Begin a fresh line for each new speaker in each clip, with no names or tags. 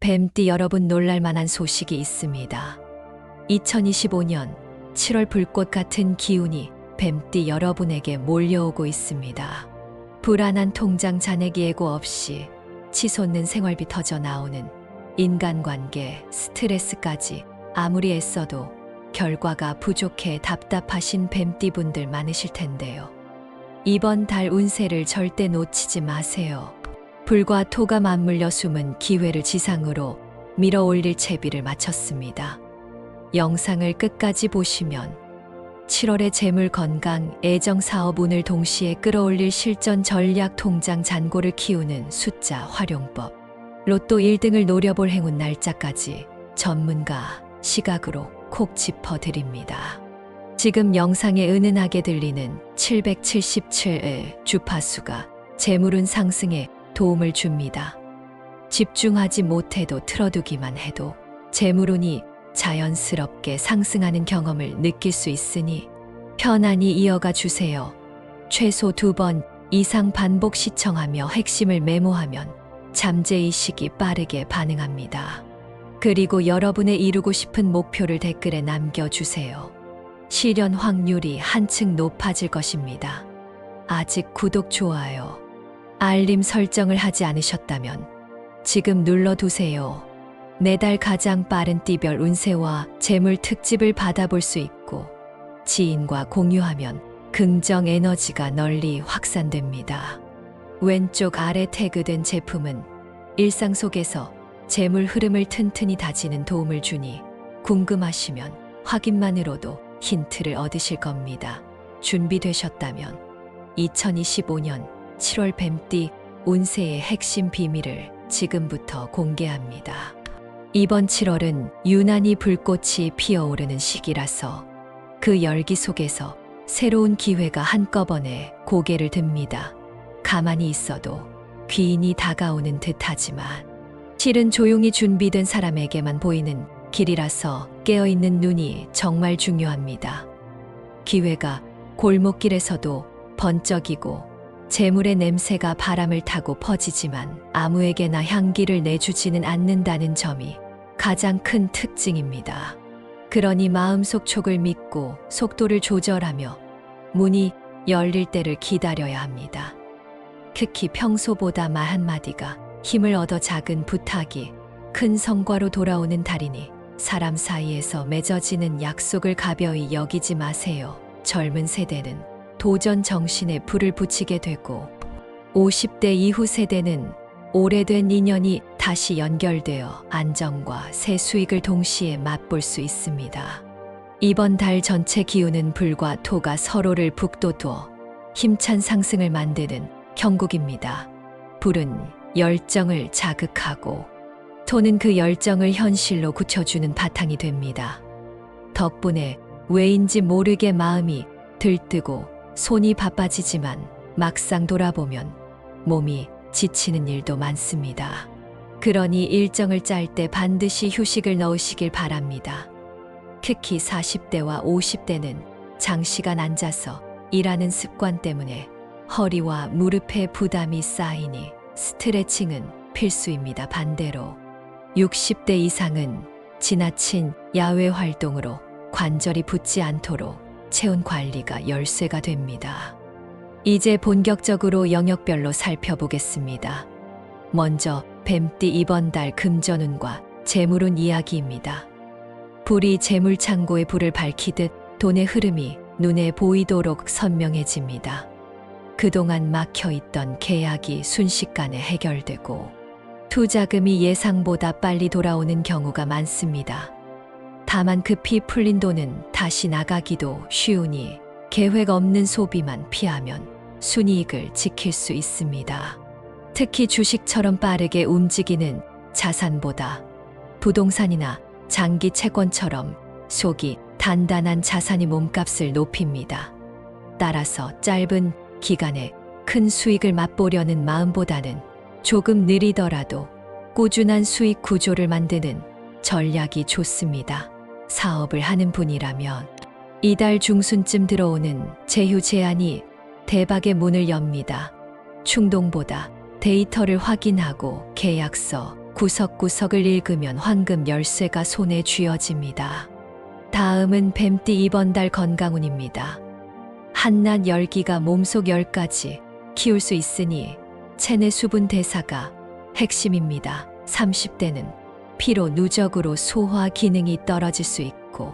뱀띠 여러분, 놀랄만한 소식이 있습니다. 2025년 7월 불꽃 같은 기운이 뱀띠 여러분에게 몰려오고 있습니다. 불안한 통장 잔액 예고 없이 치솟는 생활비 터져 나오는 인간관계, 스트레스까지 아무리 애써도 결과가 부족해 답답하신 뱀띠분들 많으실 텐데요. 이번 달 운세를 절대 놓치지 마세요. 불과 토가 맞물려 숨은 기회를 지상으로 밀어 올릴 채비를 마쳤습니다. 영상을 끝까지 보시면 7월의 재물, 건강, 애정, 사업 운을 동시에 끌어올릴 실전 전략, 통장 잔고를 키우는 숫자 활용법, 로또 1등을 노려볼 행운 날짜까지 전문가 시각으로 콕 짚어드립니다. 지금 영상에 은은하게 들리는 777의 주파수가 재물운 상승에 도움을 줍니다. 집중하지 못해도, 틀어두기만 해도 재물운이 자연스럽게 상승하는 경험을 느낄 수 있으니 편안히 이어가 주세요. 최소 2번 이상 반복 시청하며 핵심을 메모하면 잠재의식이 빠르게 반응합니다. 그리고 여러분의 이루고 싶은 목표를 댓글에 남겨주세요. 실현 확률이 한층 높아질 것입니다. 아직 구독, 좋아요, 알림 설정을 하지 않으셨다면 지금 눌러두세요. 매달 가장 빠른 띠별 운세와 재물 특집을 받아볼 수 있고, 지인과 공유하면 긍정 에너지가 널리 확산됩니다. 왼쪽 아래 태그된 제품은 일상 속에서 재물 흐름을 튼튼히 다지는 도움을 주니 궁금하시면 확인만으로도 힌트를 얻으실 겁니다. 준비되셨다면 2025년 7월 뱀띠 운세의 핵심 비밀을 지금부터 공개합니다. 이번 7월은 유난히 불꽃이 피어오르는 시기라서 그 열기 속에서 새로운 기회가 한꺼번에 고개를 듭니다. 가만히 있어도 귀인이 다가오는 듯하지만 실은 조용히 준비된 사람에게만 보이는 길이라서 깨어있는 눈이 정말 중요합니다. 기회가 골목길에서도 번쩍이고 재물의 냄새가 바람을 타고 퍼지지만 아무에게나 향기를 내주지는 않는다는 점이 가장 큰 특징입니다. 그러니 마음속 촉을 믿고 속도를 조절하며 문이 열릴 때를 기다려야 합니다. 특히 평소보다 말 한마디가 힘을 얻어 작은 부탁이 큰 성과로 돌아오는 달이니 사람 사이에서 맺어지는 약속을 가벼이 여기지 마세요. 젊은 세대는 도전 정신에 불을 붙이게 되고 50대 이후 세대는 오래된 인연이 다시 연결되어 안정과 새 수익을 동시에 맛볼 수 있습니다. 이번 달 전체 기운은 불과 토가 서로를 북돋워 힘찬 상승을 만드는 형국입니다. 불은 열정을 자극하고 토는 그 열정을 현실로 굳혀주는 바탕이 됩니다. 덕분에 왜인지 모르게 마음이 들뜨고 손이 바빠지지만 막상 돌아보면 몸이 지치는 일도 많습니다. 그러니 일정을 짤 때 반드시 휴식을 넣으시길 바랍니다. 특히 40대와 50대는 장시간 앉아서 일하는 습관 때문에 허리와 무릎에 부담이 쌓이니 스트레칭은 필수입니다. 반대로 60대 이상은 지나친 야외 활동으로 관절이 붓지 않도록 체온 관리가 열쇠가 됩니다. 이제 본격적으로 영역별로 살펴보겠습니다. 먼저 뱀띠 이번 달 금전운과 재물운 이야기입니다. 불이 재물 창고에 불을 밝히듯 돈의 흐름이 눈에 보이도록 선명해집니다. 그동안 막혀있던 계약이 순식간에 해결되고 투자금이 예상보다 빨리 돌아오는 경우가 많습니다. 다만 급히 풀린 돈은 다시 나가기도 쉬우니 계획 없는 소비만 피하면 순이익을 지킬 수 있습니다. 특히 주식처럼 빠르게 움직이는 자산보다 부동산이나 장기 채권처럼 속이 단단한 자산이 몸값을 높입니다. 따라서 짧은 기간에 큰 수익을 맛보려는 마음보다는 조금 느리더라도 꾸준한 수익 구조를 만드는 전략이 좋습니다. 사업을 하는 분이라면 이달 중순쯤 들어오는 제휴 제안이 대박의 문을 엽니다. 충동보다 데이터를 확인하고 계약서, 구석구석을 읽으면 황금 열쇠가 손에 쥐어집니다. 다음은 뱀띠 이번 달 건강운입니다. 한낮 열기가 몸속 열까지 키울 수 있으니 체내 수분 대사가 핵심입니다. 30대는 피로 누적으로 소화 기능이 떨어질 수 있고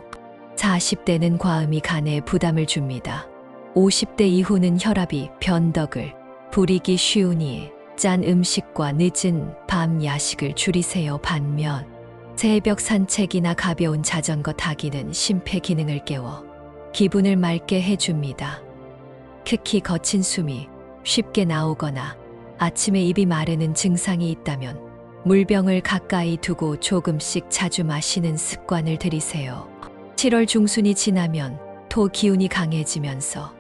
40대는 과음이 간에 부담을 줍니다. 50대 이후는 혈압이 변덕을 부리기 쉬우니 짠 음식과 늦은 밤 야식을 줄이세요. 반면 새벽 산책이나 가벼운 자전거 타기는 심폐 기능을 깨워 기분을 맑게 해줍니다. 특히 거친 숨이 쉽게 나오거나 아침에 입이 마르는 증상이 있다면 물병을 가까이 두고 조금씩 자주 마시는 습관을 들이세요. 7월 중순이 지나면 토 기운이 강해지면서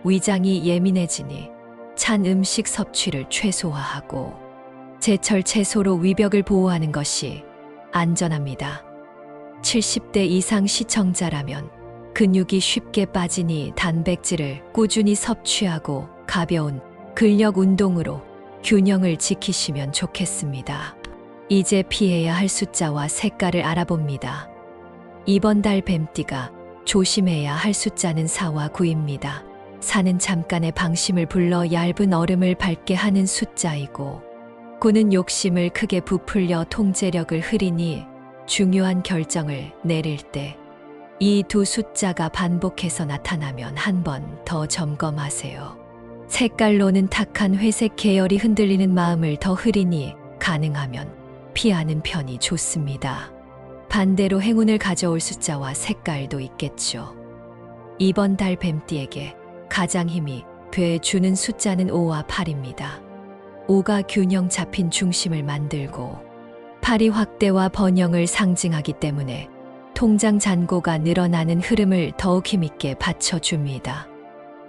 위장이 예민해지니 찬 음식 섭취를 최소화하고 제철 채소로 위벽을 보호하는 것이 안전합니다. 70대 이상 시청자라면 근육이 쉽게 빠지니 단백질을 꾸준히 섭취하고 가벼운 근력 운동으로 균형을 지키시면 좋겠습니다. 이제 피해야 할 숫자와 색깔을 알아봅니다. 이번 달 뱀띠가 조심해야 할 숫자는 4와 9입니다. 4는 잠깐의 방심을 불러 얇은 얼음을 밟게 하는 숫자이고 9는 욕심을 크게 부풀려 통제력을 흐리니 중요한 결정을 내릴 때 이 두 숫자가 반복해서 나타나면 한 번 더 점검하세요. 색깔로는 탁한 회색 계열이 흔들리는 마음을 더 흐리니 가능하면 피하는 편이 좋습니다. 반대로 행운을 가져올 숫자와 색깔도 있겠죠. 이번 달 뱀띠에게 가장 힘이 돼주는 숫자는 5와 8입니다. 5가 균형 잡힌 중심을 만들고 8이 확대와 번영을 상징하기 때문에 통장 잔고가 늘어나는 흐름을 더욱 힘있게 받쳐줍니다.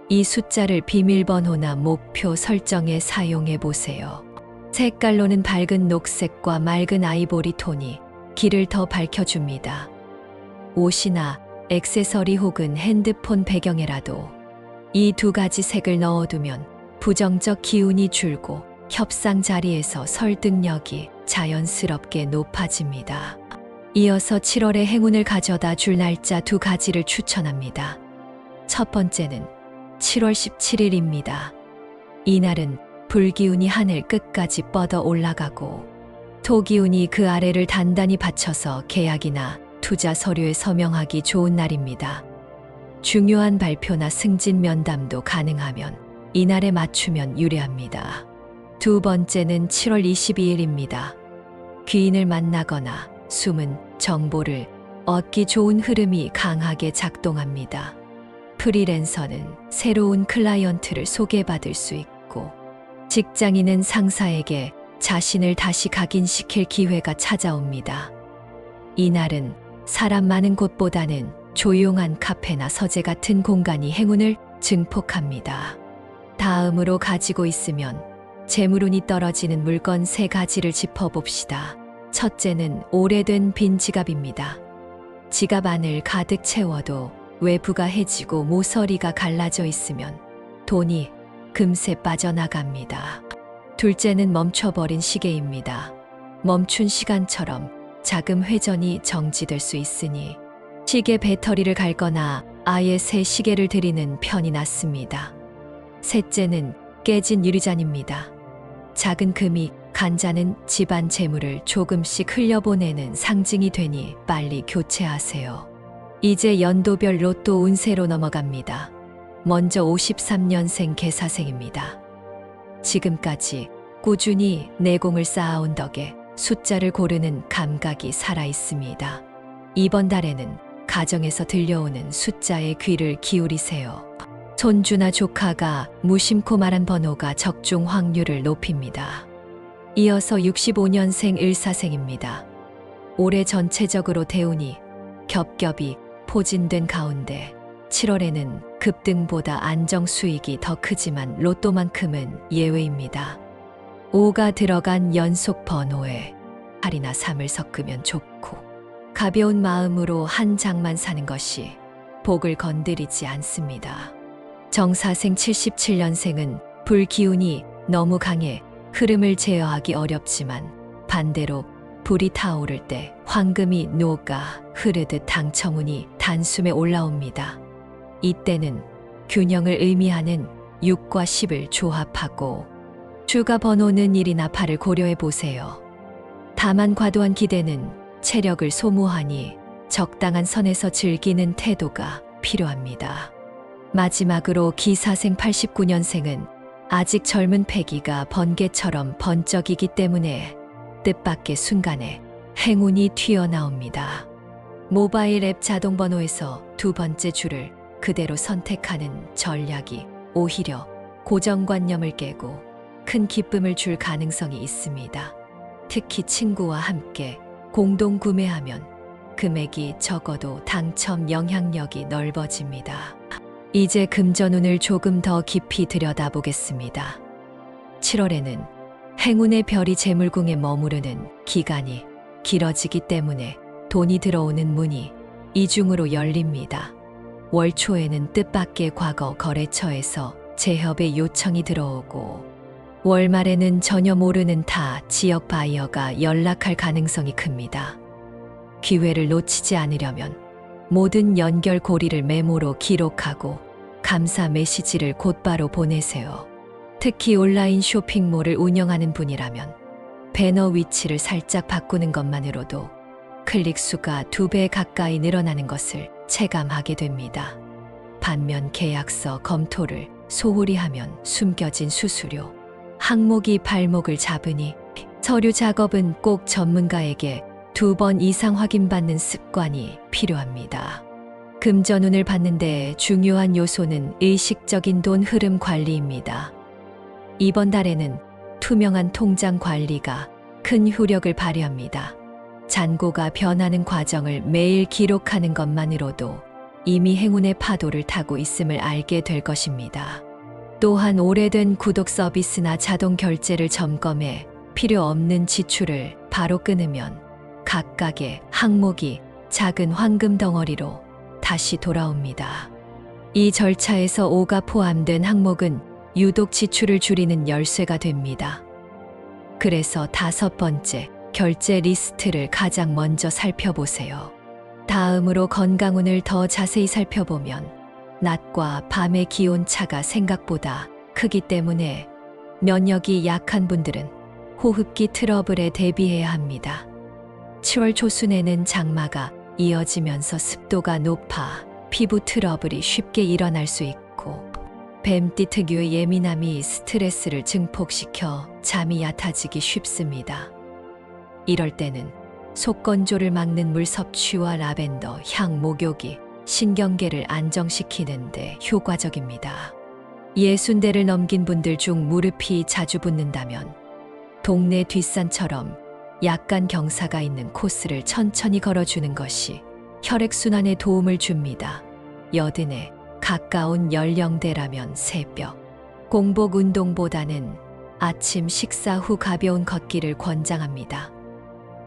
이 숫자를 비밀번호나 목표 설정에 사용해 보세요. 색깔로는 밝은 녹색과 맑은 아이보리 톤이 길을 더 밝혀줍니다. 옷이나 액세서리 혹은 핸드폰 배경에라도 이 두 가지 색을 넣어두면 부정적 기운이 줄고 협상 자리에서 설득력이 자연스럽게 높아집니다. 이어서 7월에 행운을 가져다 줄 날짜 두 가지를 추천합니다. 첫 번째는 7월 17일입니다. 이날은 불기운이 하늘 끝까지 뻗어 올라가고 토기운이 그 아래를 단단히 받쳐서 계약이나 투자 서류에 서명하기 좋은 날입니다. 중요한 발표나 승진 면담도 가능하면 이날에 맞추면 유리합니다. 두 번째는 7월 22일입니다. 귀인을 만나거나 숨은 정보를 얻기 좋은 흐름이 강하게 작동합니다. 프리랜서는 새로운 클라이언트를 소개받을 수 있고 직장인은 상사에게 자신을 다시 각인시킬 기회가 찾아옵니다. 이날은 사람 많은 곳보다는 조용한 카페나 서재 같은 공간이 행운을 증폭합니다. 다음으로 가지고 있으면 재물운이 떨어지는 물건 3가지를 짚어봅시다. 첫째는 오래된 빈 지갑입니다. 지갑 안을 가득 채워도 외부가 해지고 모서리가 갈라져 있으면 돈이 금세 빠져나갑니다. 둘째는 멈춰버린 시계입니다. 멈춘 시간처럼 자금 회전이 정지될 수 있으니 시계 배터리를 갈거나 아예 새 시계를 들이는 편이 낫습니다. 셋째는 깨진 유리잔입니다. 작은 금이 간자는 집안 재물을 조금씩 흘려보내는 상징이 되니 빨리 교체하세요. 이제 연도별 로또 운세로 넘어갑니다. 먼저 53년생 개사생입니다. 지금까지 꾸준히 내공을 쌓아온 덕에 숫자를 고르는 감각이 살아있습니다. 이번 달에는 가정에서 들려오는 숫자에 귀를 기울이세요. 손주나 조카가 무심코 말한 번호가 적중 확률을 높입니다. 이어서 65년생 을사생입니다. 올해 전체적으로 대운이 겹겹이 포진된 가운데 7월에는 급등보다 안정 수익이 더 크지만 로또만큼은 예외입니다. 5가 들어간 연속 번호에 8이나 3을 섞으면 좋고 가벼운 마음으로 한 장만 사는 것이 복을 건드리지 않습니다. 정사생 77년생은 불기운이 너무 강해 흐름을 제어하기 어렵지만 반대로 불이 타오를 때 황금이 녹아 흐르듯 당청운이 단숨에 올라옵니다. 이때는 균형을 의미하는 6과 10을 조합하고 주가 번호는 1이나 8을 고려해 보세요. 다만 과도한 기대는 체력을 소모하니 적당한 선에서 즐기는 태도가 필요합니다. 마지막으로 기사생 89년생은 아직 젊은 패기가 번개처럼 번쩍이기 때문에 뜻밖의 순간에 행운이 튀어나옵니다. 모바일 앱 자동번호에서 두 번째 줄을 그대로 선택하는 전략이 오히려 고정관념을 깨고 큰 기쁨을 줄 가능성이 있습니다. 특히 친구와 함께 공동 구매하면 금액이 적어도 당첨 영향력이 넓어집니다. 이제 금전운을 조금 더 깊이 들여다보겠습니다. 7월에는 행운의 별이 재물궁에 머무르는 기간이 길어지기 때문에 돈이 들어오는 문이 이중으로 열립니다. 월 초에는 뜻밖의 과거 거래처에서 재협의 요청이 들어오고 월 말에는 전혀 모르는 타 지역 바이어가 연락할 가능성이 큽니다. 기회를 놓치지 않으려면 모든 연결고리를 메모로 기록하고 감사 메시지를 곧바로 보내세요. 특히 온라인 쇼핑몰을 운영하는 분이라면 배너 위치를 살짝 바꾸는 것만으로도 클릭 수가 2배 가까이 늘어나는 것을 체감하게 됩니다. 반면 계약서 검토를 소홀히 하면 숨겨진 수수료, 항목이 발목을 잡으니 서류 작업은 꼭 전문가에게 2번 이상 확인받는 습관이 필요합니다. 금전운을 받는데 중요한 요소는 의식적인 돈 흐름 관리입니다. 이번 달에는 투명한 통장 관리가 큰 효력을 발휘합니다. 잔고가 변하는 과정을 매일 기록하는 것만으로도 이미 행운의 파도를 타고 있음을 알게 될 것입니다. 또한 오래된 구독 서비스나 자동 결제를 점검해 필요 없는 지출을 바로 끊으면 각각의 항목이 작은 황금 덩어리로 다시 돌아옵니다. 이 절차에서 5가 포함된 항목은 유독 지출을 줄이는 열쇠가 됩니다. 그래서 5번째, 결제 리스트를 가장 먼저 살펴보세요. 다음으로 건강운을 더 자세히 살펴보면 낮과 밤의 기온 차가 생각보다 크기 때문에 면역이 약한 분들은 호흡기 트러블에 대비해야 합니다. 7월 초순에는 장마가 이어지면서 습도가 높아 피부 트러블이 쉽게 일어날 수 있고 뱀띠 특유의 예민함이 스트레스를 증폭시켜 잠이 얕아지기 쉽습니다. 이럴 때는 속건조를 막는 물 섭취와 라벤더 향 목욕이 신경계를 안정시키는 데 효과적입니다. 60대를 넘긴 분들 중 무릎이 자주 붓는다면 동네 뒷산처럼 약간 경사가 있는 코스를 천천히 걸어주는 것이 혈액순환에 도움을 줍니다. 80에 가까운 연령대라면 새벽 공복 운동보다는 아침 식사 후 가벼운 걷기를 권장합니다.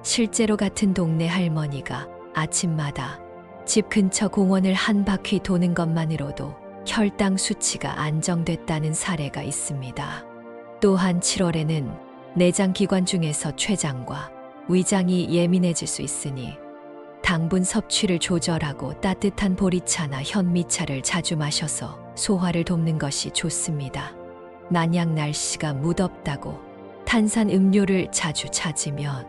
실제로 같은 동네 할머니가 아침마다 집 근처 공원을 한 바퀴 도는 것만으로도 혈당 수치가 안정됐다는 사례가 있습니다. 또한 7월에는 내장기관 중에서 췌장과 위장이 예민해질 수 있으니 당분 섭취를 조절하고 따뜻한 보리차나 현미차를 자주 마셔서 소화를 돕는 것이 좋습니다. 만약 날씨가 무덥다고 탄산 음료를 자주 찾으면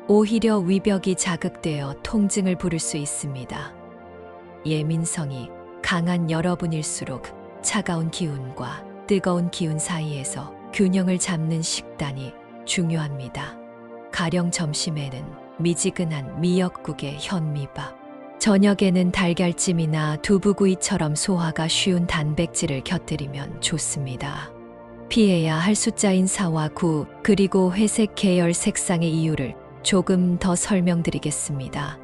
오히려 위벽이 자극되어 통증을 부를 수 있습니다. 예민성이 강한 여러분일수록 차가운 기운과 뜨거운 기운 사이에서 균형을 잡는 식단이 중요합니다. 가령 점심에는 미지근한 미역국에 현미밥, 저녁에는 달걀찜이나 두부구이처럼 소화가 쉬운 단백질을 곁들이면 좋습니다. 피해야 할 숫자인 4와 9 그리고 회색 계열 색상의 이유를 조금 더 설명드리겠습니다.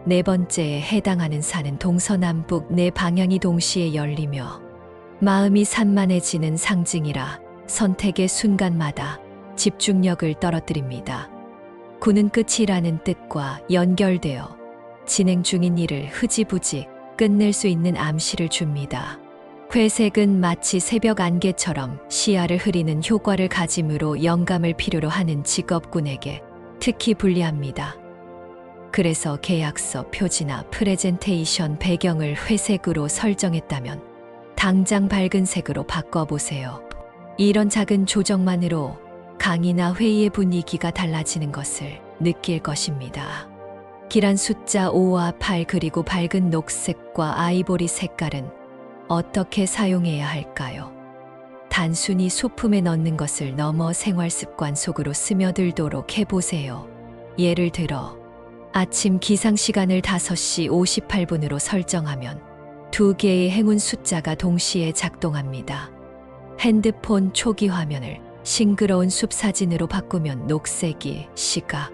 네 번째에 해당하는 산은 동서남북 네 방향이 동시에 열리며 마음이 산만해지는 상징이라 선택의 순간마다 집중력을 떨어뜨립니다. 9는 끝이라는 뜻과 연결되어 진행 중인 일을 흐지부지 끝낼 수 있는 암시를 줍니다. 회색은 마치 새벽 안개처럼 시야를 흐리는 효과를 가지므로 영감을 필요로 하는 직업군에게 특히 불리합니다. 그래서 계약서 표지나 프레젠테이션 배경을 회색으로 설정했다면 당장 밝은 색으로 바꿔보세요. 이런 작은 조정만으로 강의나 회의의 분위기가 달라지는 것을 느낄 것입니다. 길한 숫자 5와 8 그리고 밝은 녹색과 아이보리 색깔은 어떻게 사용해야 할까요? 단순히 소품에 넣는 것을 넘어 생활 습관 속으로 스며들도록 해보세요. 예를 들어 아침 기상 시간을 5시 58분으로 설정하면 2개의 행운 숫자가 동시에 작동합니다. 핸드폰 초기 화면을 싱그러운 숲 사진으로 바꾸면 녹색이 시각,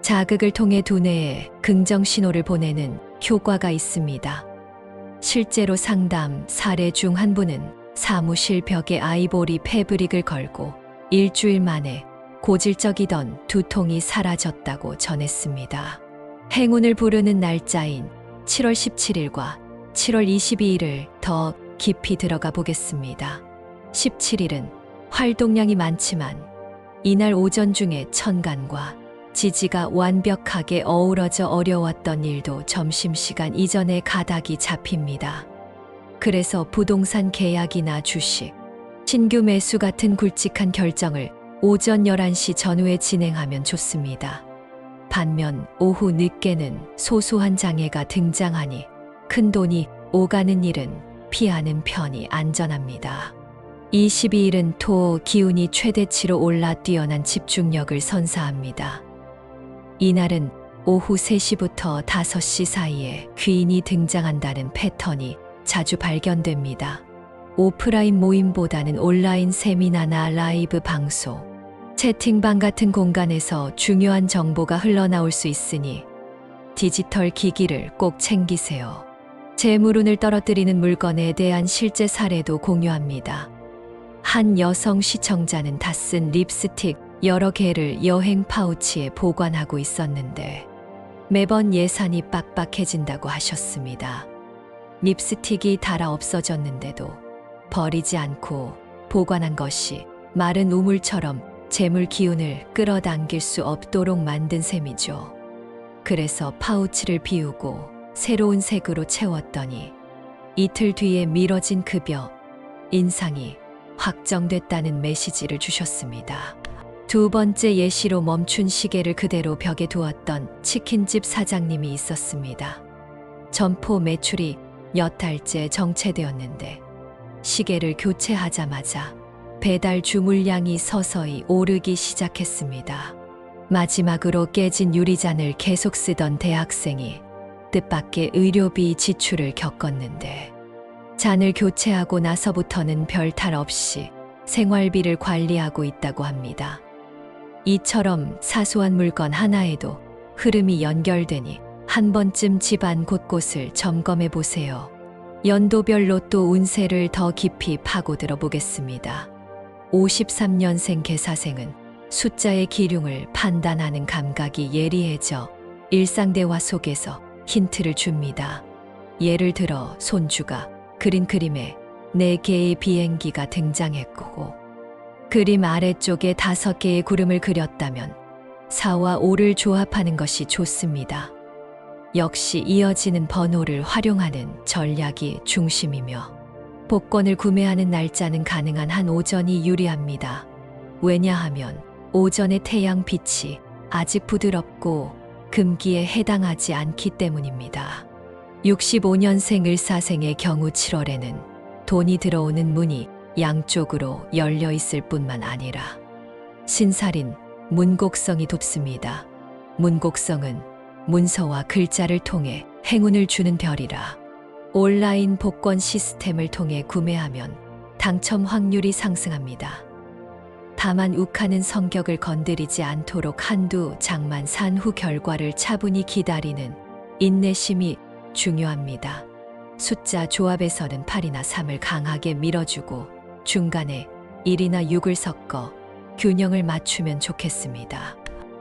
자극을 통해 두뇌에 긍정 신호를 보내는 효과가 있습니다. 실제로 상담 사례 중 한 분은 사무실 벽에 아이보리 패브릭을 걸고 일주일 만에 고질적이던 두통이 사라졌다고 전했습니다. 행운을 부르는 날짜인 7월 17일과 7월 22일을 더 깊이 들어가 보겠습니다. 17일은 활동량이 많지만 이날 오전 중에 천간과 지지가 완벽하게 어우러져 어려웠던 일도 점심시간 이전에 가닥이 잡힙니다. 그래서 부동산 계약이나 주식, 신규 매수 같은 굵직한 결정을 오전 11시 전후에 진행하면 좋습니다. 반면 오후 늦게는 소소한 장애가 등장하니 큰돈이 오가는 일은 피하는 편이 안전합니다. 22일은 토 기운이 최대치로 올라 뛰어난 집중력을 선사합니다. 이날은 오후 3시부터 5시 사이에 귀인이 등장한다는 패턴이 자주 발견됩니다. 오프라인 모임보다는 온라인 세미나나 라이브 방송, 채팅방 같은 공간에서 중요한 정보가 흘러나올 수 있으니 디지털 기기를 꼭 챙기세요. 재물운을 떨어뜨리는 물건에 대한 실제 사례도 공유합니다. 한 여성 시청자는 다 쓴 립스틱 여러 개를 여행 파우치에 보관하고 있었는데 매번 예산이 빡빡해진다고 하셨습니다. 립스틱이 닳아 없어졌는데도 버리지 않고 보관한 것이 마른 우물처럼 재물 기운을 끌어당길 수 없도록 만든 셈이죠. 그래서 파우치를 비우고 새로운 색으로 채웠더니 이틀 뒤에 미뤄진 급여, 인상이 확정됐다는 메시지를 주셨습니다. 두 번째 예시로 멈춘 시계를 그대로 벽에 두었던 치킨집 사장님이 있었습니다. 점포 매출이 몇 달째 정체되었는데 시계를 교체하자마자 배달 주물량이 서서히 오르기 시작했습니다. 마지막으로 깨진 유리잔을 계속 쓰던 대학생이 뜻밖의 의료비 지출을 겪었는데 잔을 교체하고 나서부터는 별 탈 없이 생활비를 관리하고 있다고 합니다. 이처럼 사소한 물건 하나에도 흐름이 연결되니 한 번쯤 집안 곳곳을 점검해 보세요. 연도별로 또 운세를 더 깊이 파고들어 보겠습니다. 53년생 계사생은 숫자의 기륭을 판단하는 감각이 예리해져 일상 대화 속에서 힌트를 줍니다. 예를 들어 손주가 그린 그림에 4개의 비행기가 등장했고 그림 아래쪽에 5개의 구름을 그렸다면 4와 5를 조합하는 것이 좋습니다. 역시 이어지는 번호를 활용하는 전략이 중심이며 복권을 구매하는 날짜는 가능한 한 오전이 유리합니다. 왜냐하면 오전의 태양빛이 아직 부드럽고 금기에 해당하지 않기 때문입니다. 65년생 을사생의 경우 7월에는 돈이 들어오는 문이 양쪽으로 열려 있을 뿐만 아니라 신살인 문곡성이 돋습니다. 문곡성은 문서와 글자를 통해 행운을 주는 별이라 온라인 복권 시스템을 통해 구매하면 당첨 확률이 상승합니다. 다만 욱하는 성격을 건드리지 않도록 한두 장만 산 후 결과를 차분히 기다리는 인내심이 중요합니다. 숫자 조합에서는 8이나 3을 강하게 밀어주고 중간에 1이나 6을 섞어 균형을 맞추면 좋겠습니다.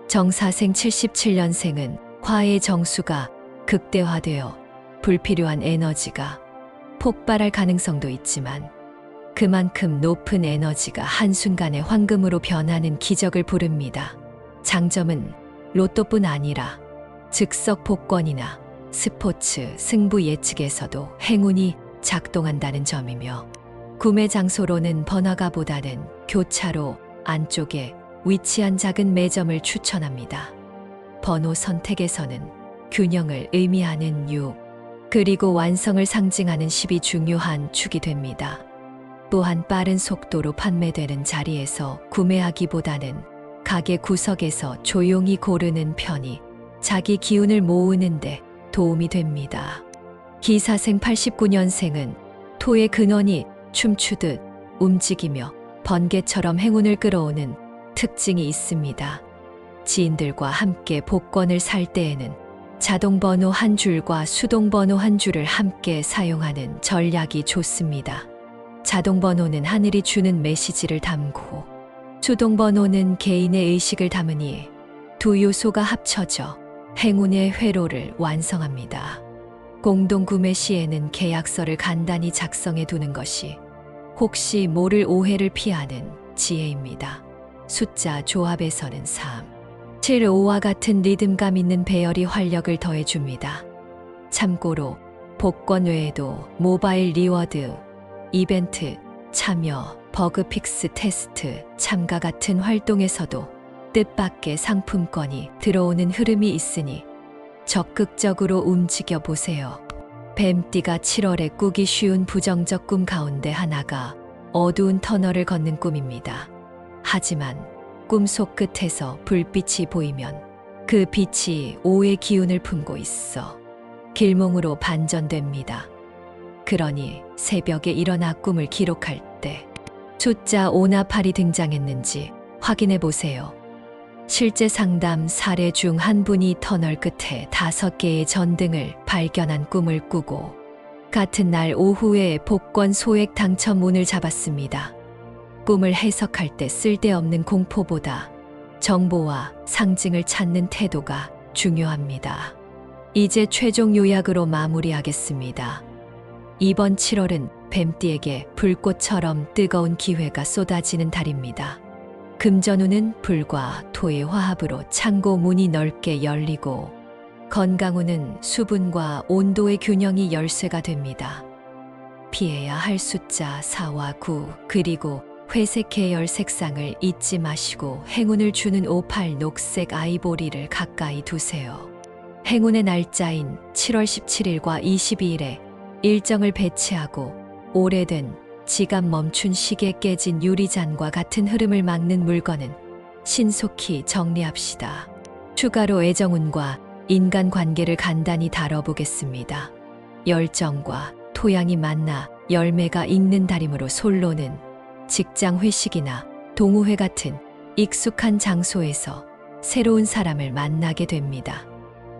정사생 77년생은 화의 정수가 극대화되어 불필요한 에너지가 폭발할 가능성도 있지만 그만큼 높은 에너지가 한순간에 황금으로 변하는 기적을 부릅니다. 장점은 로또뿐 아니라 즉석 복권이나 스포츠 승부 예측에서도 행운이 작동한다는 점이며, 구매 장소로는 번화가보다는 교차로 안쪽에 위치한 작은 매점을 추천합니다. 번호 선택에서는 균형을 의미하는 6, 그리고 완성을 상징하는 10이 중요한 축이 됩니다. 또한 빠른 속도로 판매되는 자리에서 구매하기보다는 가게 구석에서 조용히 고르는 편이 자기 기운을 모으는데 도움이 됩니다. 기사생 89년생은 토의 근원이 춤추듯 움직이며 번개처럼 행운을 끌어오는 특징이 있습니다. 지인들과 함께 복권을 살 때에는 자동번호 한 줄과 수동번호 한 줄을 함께 사용하는 전략이 좋습니다. 자동번호는 하늘이 주는 메시지를 담고, 수동번호는 개인의 의식을 담으니 두 요소가 합쳐져 행운의 회로를 완성합니다. 공동구매 시에는 계약서를 간단히 작성해 두는 것이 혹시 모를 오해를 피하는 지혜입니다. 숫자 조합에서는 3, 7, 5와 같은 리듬감 있는 배열이 활력을 더해줍니다. 참고로 복권 외에도 모바일 리워드, 이벤트, 참여, 버그픽스 테스트, 참가 같은 활동에서도 뜻밖의 상품권이 들어오는 흐름이 있으니 적극적으로 움직여 보세요. 뱀띠가 7월에 꾸기 쉬운 부정적 꿈 가운데 하나가 어두운 터널을 걷는 꿈입니다. 하지만 꿈속 끝에서 불빛이 보이면 그 빛이 오의 기운을 품고 있어 길몽으로 반전됩니다. 그러니 새벽에 일어나 꿈을 기록할 때 숫자 5나 8이 등장했는지 확인해 보세요. 실제 상담 사례 중 한 분이 터널 끝에 5개의 전등을 발견한 꿈을 꾸고 같은 날 오후에 복권 소액 당첨 운을 잡았습니다. 꿈을 해석할 때 쓸데없는 공포보다 정보와 상징을 찾는 태도가 중요합니다. 이제 최종 요약으로 마무리하겠습니다. 이번 7월은 뱀띠에게 불꽃처럼 뜨거운 기회가 쏟아지는 달입니다. 금전운은 불과 토의 화합으로 창고 문이 넓게 열리고, 건강운은 수분과 온도의 균형이 열쇠가 됩니다. 피해야 할 숫자 4와 9, 그리고 회색 계열 색상을 잊지 마시고 행운을 주는 5, 8 녹색 아이보리를 가까이 두세요. 행운의 날짜인 7월 17일과 22일에 일정을 배치하고, 오래된 지갑 멈춘 시계 깨진 유리잔과 같은 흐름을 막는 물건은 신속히 정리합시다. 추가로 애정운과 인간관계를 간단히 다뤄보겠습니다. 열정과 토양이 만나 열매가 익는 달이므로 솔로는 직장 회식이나 동호회 같은 익숙한 장소에서 새로운 사람을 만나게 됩니다.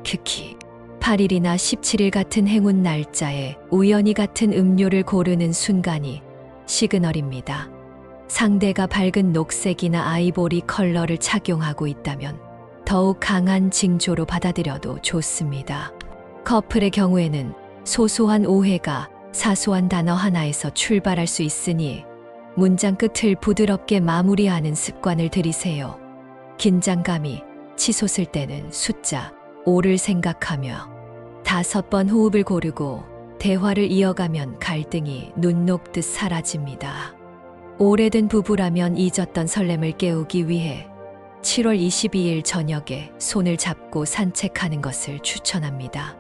특히 8일이나 17일 같은 행운 날짜에 우연히 같은 음료를 고르는 순간이 시그널입니다. 상대가 밝은 녹색이나 아이보리 컬러를 착용하고 있다면 더욱 강한 징조로 받아들여도 좋습니다. 커플의 경우에는 소소한 오해가 사소한 단어 하나에서 출발할 수 있으니 문장 끝을 부드럽게 마무리하는 습관을 들이세요. 긴장감이 치솟을 때는 숫자 5를 생각하며 5번 호흡을 고르고 대화를 이어가면 갈등이 눈 녹듯 사라집니다. 오래된 부부라면 잊었던 설렘을 깨우기 위해 7월 22일 저녁에 손을 잡고 산책하는 것을 추천합니다.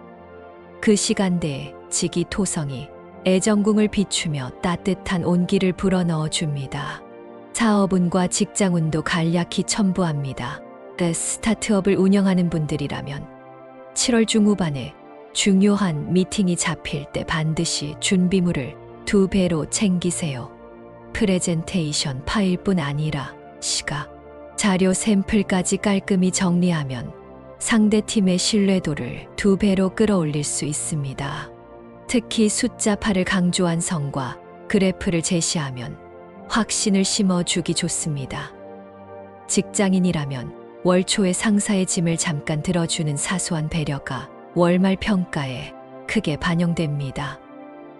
그 시간대에 지기토성이 애정궁을 비추며 따뜻한 온기를 불어넣어 줍니다. 사업운과 직장운도 간략히 첨부합니다. 스타트업을 운영하는 분들이라면 7월 중후반에 중요한 미팅이 잡힐 때 반드시 준비물을 2배로 챙기세요. 프레젠테이션 파일뿐 아니라 시각, 자료 샘플까지 깔끔히 정리하면 상대팀의 신뢰도를 2배로 끌어올릴 수 있습니다. 특히 숫자 8을 강조한 성과 그래프를 제시하면 확신을 심어주기 좋습니다. 직장인이라면 월 초에 상사의 짐을 잠깐 들어주는 사소한 배려가 월말 평가에 크게 반영됩니다.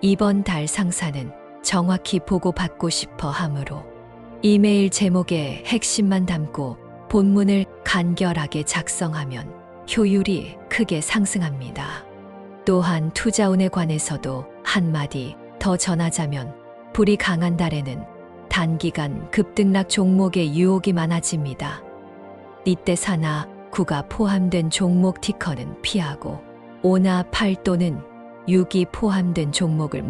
이번 달 상사는 정확히 보고받고 싶어 하므로 이메일 제목에 핵심만 담고 본문을 간결하게 작성하면 효율이 크게 상승합니다. 또한 투자운에 관해서도 한마디 더 전하자면 불이 강한 달에는 단기간 급등락 종목의 유혹이 많아집니다. 이때 4나 9가 포함된 종목 티커는 피하고 5나 8 또는 6이 포함된 종목을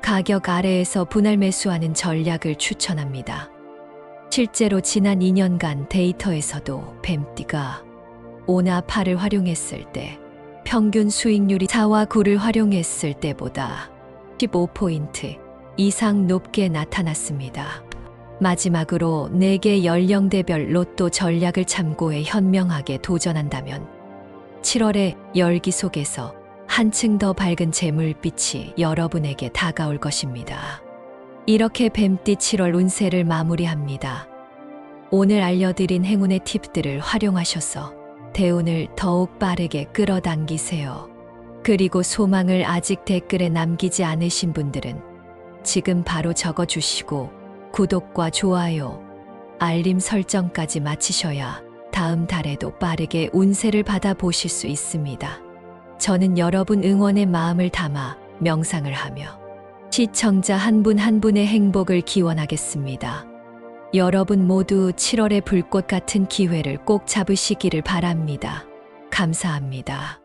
가격 아래에서 분할 매수하는 전략을 추천합니다. 실제로 지난 2년간 데이터에서도 뱀띠가 5나 8을 활용했을 때 평균 수익률이 4와 9를 활용했을 때보다 15포인트 이상 높게 나타났습니다. 마지막으로 4개 연령대별 로또 전략을 참고해 현명하게 도전한다면 7월의 열기 속에서 한층 더 밝은 재물빛이 여러분에게 다가올 것입니다. 이렇게 뱀띠 7월 운세를 마무리합니다. 오늘 알려드린 행운의 팁들을 활용하셔서 대운을 더욱 빠르게 끌어당기세요. 그리고 소망을 아직 댓글에 남기지 않으신 분들은 지금 바로 적어주시고 구독과 좋아요, 알림 설정까지 마치셔야 다음 달에도 빠르게 운세를 받아보실 수 있습니다. 저는 여러분 응원의 마음을 담아 명상을 하며 시청자 한 분 한 분의 행복을 기원하겠습니다. 여러분 모두 7월의 불꽃 같은 기회를 꼭 잡으시기를 바랍니다. 감사합니다.